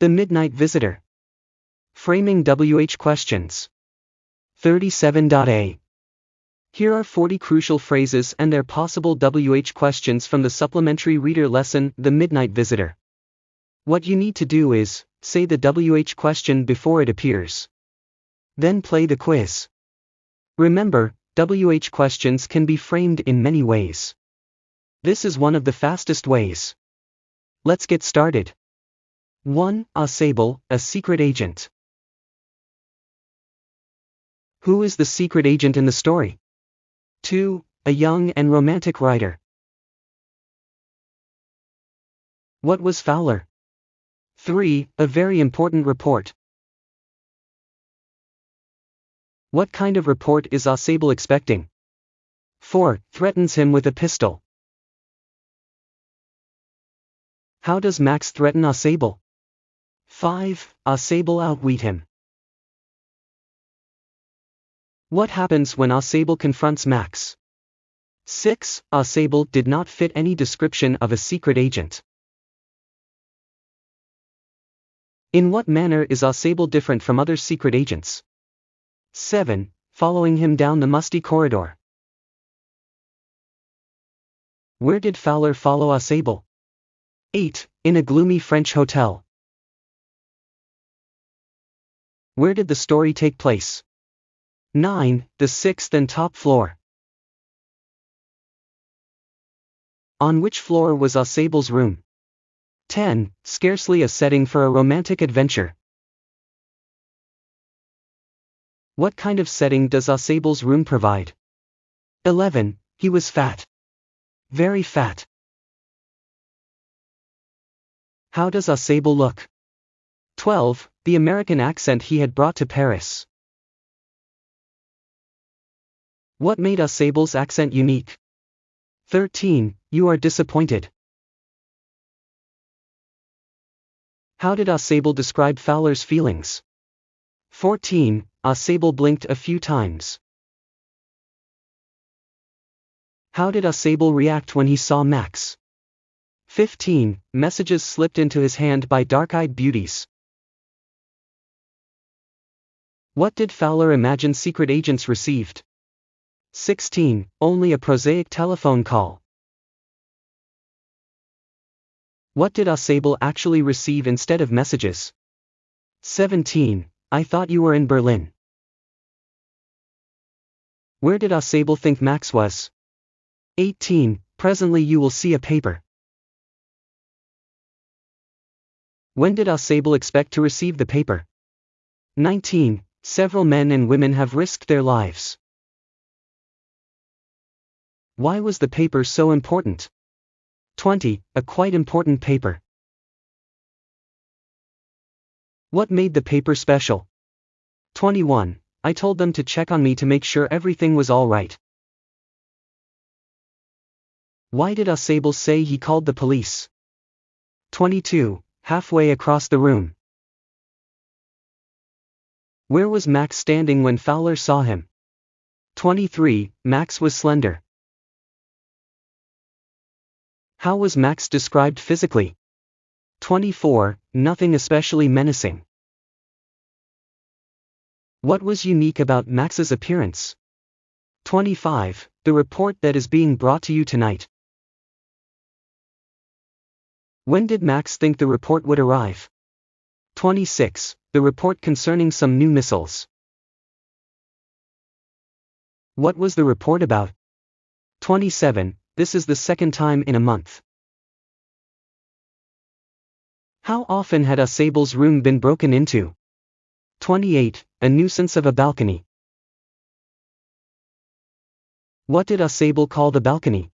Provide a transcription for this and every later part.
The Midnight Visitor. Framing WH questions. 37.a. Here are 40 crucial phrases and their possible WH questions from the supplementary reader lesson, The Midnight Visitor. What you need to do is, say the WH question before it appears. Then play the quiz. Remember, WH questions can be framed in many ways. This is one of the fastest ways. Let's get started. 1. Ausable, a secret agent. Who is the secret agent in the story? 2. A young and romantic writer. What was Fowler? 3. A very important report. What kind of report is Ausable expecting? 4. Threatens him with a pistol. How does Max threaten Ausable? 5. Ausable outwit him. What happens when Ausable confronts Max? 6. Ausable did not fit any description of a secret agent. In what manner is Ausable different from other secret agents? 7. Following him down the musty corridor. Where did Fowler follow Ausable? 8. In a gloomy French hotel. Where did the story take place? 9. The 6th and top floor. On which floor was Ausable's room? 10. Scarcely a setting for a romantic adventure. What kind of setting does Ausable's room provide? 11. He was fat. Very fat. How does Ausable look? 12. The American accent he had brought to Paris. What made Ausable's accent unique? 13. You are disappointed. How did Ausable describe Fowler's feelings? 14. Ausable blinked a few times. How did Ausable react when he saw Max? 15. Messages slipped into his hand by dark-eyed beauties. What did Fowler imagine secret agents received? 16. Only a prosaic telephone call. What did Ausable actually receive instead of messages? 17. I thought you were in Berlin. Where did Ausable think Max was? 18. Presently you will see a paper. When did Ausable expect to receive the paper? 19. Several men and women have risked their lives. Why was the paper so important? 20. A quite important paper. What made the paper special? 21. I told them to check on me to make sure everything was all right. Why did Ausable say he called the police? 22. Halfway across the room. Where was Max standing when Fowler saw him? 23. Max was slender. How was Max described physically? 24. Nothing especially menacing. What was unique about Max's appearance? 25. The report that is being brought to you tonight. When did Max think the report would arrive? 26. The report concerning some new missiles. What was the report about? 27. This is the second time in a month. How often had Ausable's room been broken into? 28. A nuisance of a balcony. What did Ausable call the balcony?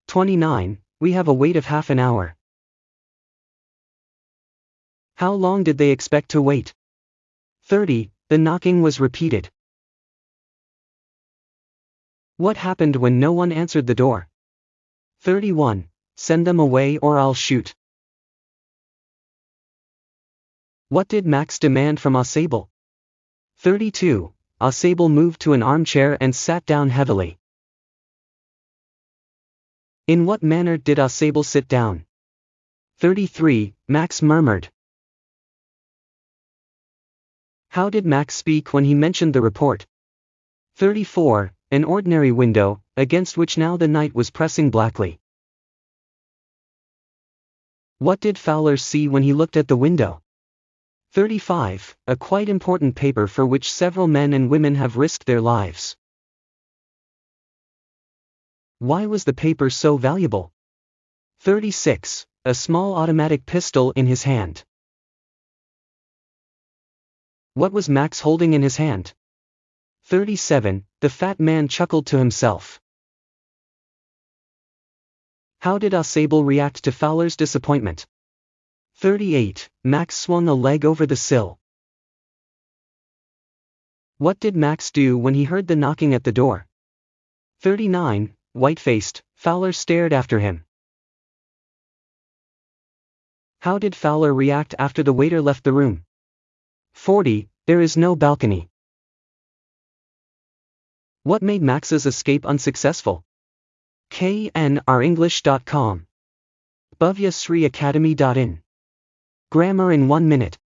29. We have a wait of half an hour. How long did they expect to wait? 30. The knocking was repeated. What happened when no one answered the door? 31. Send them away or I'll shoot. What did Max demand from Ausable? 32. Ausable moved to an armchair and sat down heavily. In what manner did Ausable sit down? 33. Max murmured. How did Max speak when he mentioned the report? 34. An ordinary window, against which now the night was pressing blackly. What did Fowler see when he looked at the window? 35. A quite important paper for which several men and women have risked their lives. Why was the paper so valuable? 36. A small automatic pistol in his hand. What was Max holding in his hand? 37. The fat man chuckled to himself. How did Ausable react to Fowler's disappointment? 38. Max swung a leg over the sill. What did Max do when he heard the knocking at the door? 39. White-faced, Fowler stared after him. How did Fowler react after the waiter left the room? 40. There is no balcony. What made Max's escape unsuccessful? knrenglish.com. Bhavya Sri Academy.in. Grammar in 1 minute.